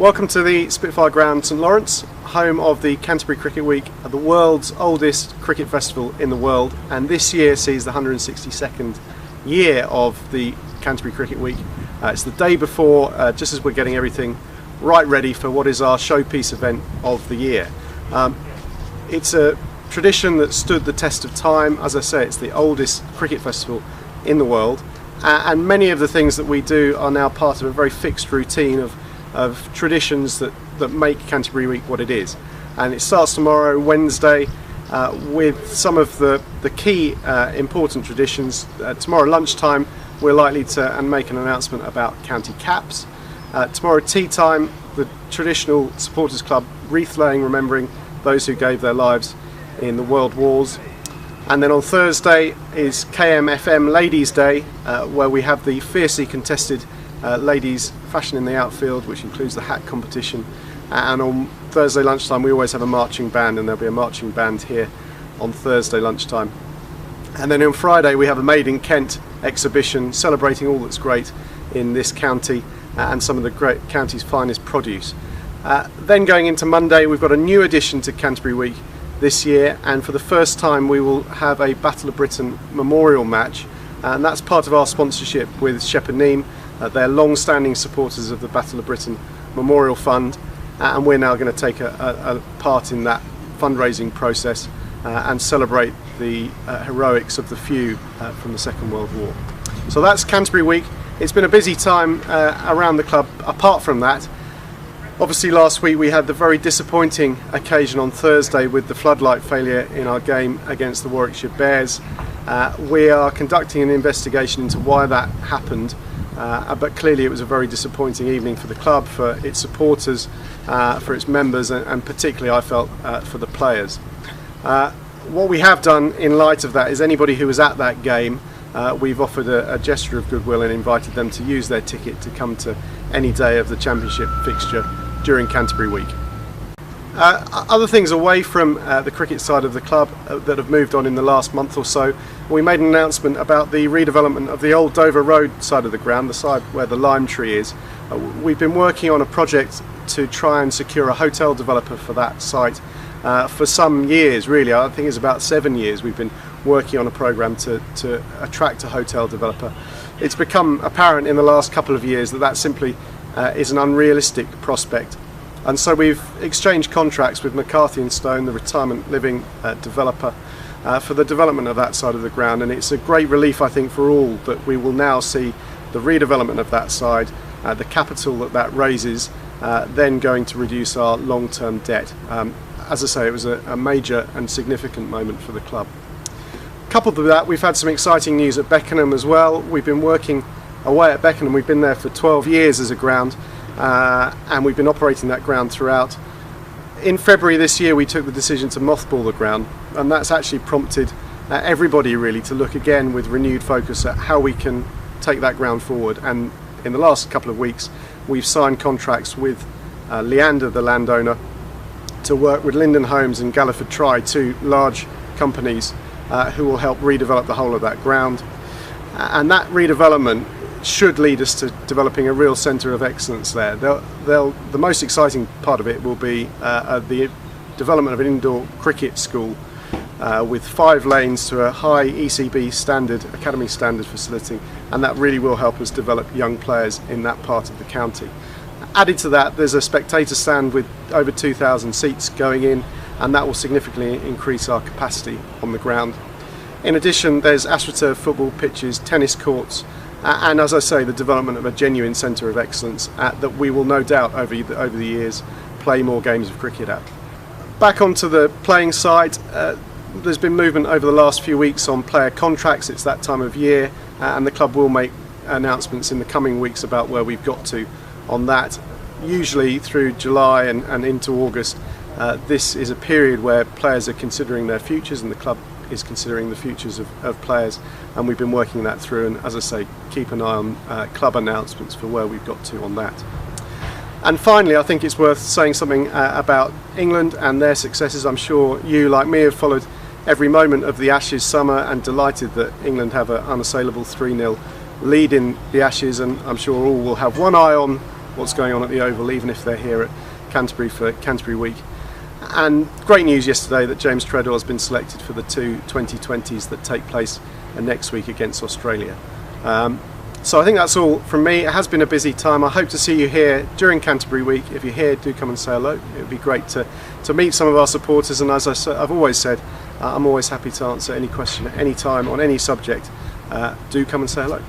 Welcome to the Spitfire Ground, St Lawrence, home of the Canterbury Cricket Week, the world's oldest cricket festival in the world, and this year sees the 162nd year of the Canterbury Cricket Week. It's the day before, just as we're getting everything right ready for what is our showpiece event of the year. It's a tradition that stood the test of time. As I say, it's the oldest cricket festival in the world, and many of the things that we do are now part of a very fixed routine of traditions that make Canterbury Week what it is. And it starts tomorrow, Wednesday, with some of the key important traditions. Tomorrow lunchtime we're likely to make an announcement about county caps. Tomorrow tea time, the traditional supporters club wreath laying, remembering those who gave their lives in the world wars. And then on Thursday is KMFM Ladies Day, where we have the fiercely contested ladies fashion in the outfield, which includes the hat competition. And on Thursday lunchtime we always have a marching band, and there'll be a marching band here on Thursday lunchtime. And then on Friday we have a Made in Kent exhibition celebrating all that's great in this county and some of the great county's finest produce. Then going into Monday, we've got a new addition to Canterbury Week this year, and for the first time we will have a Battle of Britain memorial match, and that's part of our sponsorship with Shepherd Neame. They're long-standing supporters of the Battle of Britain Memorial Fund, and we're now going to take a part in that fundraising process and celebrate the heroics of the few from the Second World War. So that's Canterbury Week. It's been a busy time around the club. Apart from that, obviously last week we had the very disappointing occasion on Thursday with the floodlight failure in our game against the Warwickshire Bears. We are conducting an investigation into why that happened. But clearly it was a very disappointing evening for the club, for its supporters, for its members, and particularly I felt for the players. What we have done in light of that is anybody who was at that game, we've offered a gesture of goodwill and invited them to use their ticket to come to any day of the championship fixture during Canterbury Week. Other things away from the cricket side of the club that have moved on in the last month or so, we made an announcement about the redevelopment of the old Dover Road side of the ground, the side where the lime tree is. We've been working on a project to try and secure a hotel developer for that site for some years, really. I think it's about 7 years we've been working on a programme to attract a hotel developer. It's become apparent in the last couple of years that simply is an unrealistic prospect. And so we've exchanged contracts with McCarthy & Stone, the retirement living developer, for the development of that side of the ground. And it's a great relief, I think, for all that we will now see the redevelopment of that side, the capital that raises, then going to reduce our long-term debt. As I say, it was a major and significant moment for the club. Coupled with that, we've had some exciting news at Beckenham as well. We've been working away at Beckenham. We've been there for 12 years as a ground. And we've been operating that ground throughout. In February this year we took the decision to mothball the ground, and that's actually prompted everybody really to look again with renewed focus at how we can take that ground forward. And in the last couple of weeks we've signed contracts with Leander, the landowner, to work with Linden Homes and Galliford Try, two large companies who will help redevelop the whole of that ground. And that redevelopment should lead us to developing a real centre of excellence there. The most exciting part of it will be the development of an indoor cricket school with 5 lanes to a high ECB standard, academy standard facility, and that really will help us develop young players in that part of the county. Added to that, there's a spectator stand with over 2,000 seats going in, and that will significantly increase our capacity on the ground. In addition, there's AstroTurf football pitches, tennis courts, and as I say, the development of a genuine centre of excellence that we will no doubt over the years play more games of cricket at. Back onto the playing side, there's been movement over the last few weeks on player contracts. It's that time of year, and the club will make announcements in the coming weeks about where we've got to on that. Usually through July and into August, this is a period where players are considering their futures, and the club is considering the futures of players, and we've been working that through, and as I say, keep an eye on club announcements for where we've got to on that. And finally, I think it's worth saying something about England and their successes. I'm sure you, like me, have followed every moment of the Ashes summer and delighted that England have an unassailable 3-0 lead in the Ashes, and I'm sure all will have one eye on what's going on at the Oval, even if they're here at Canterbury for Canterbury Week. And great news yesterday that James Treadwell has been selected for the two 2020s that take place next week against Australia. So I think that's all from me. It has been a busy time. I hope to see you here during Canterbury Week. If you're here, do come and say hello. It would be great to meet some of our supporters, and as I've always said, I'm always happy to answer any question at any time on any subject. Do come and say hello.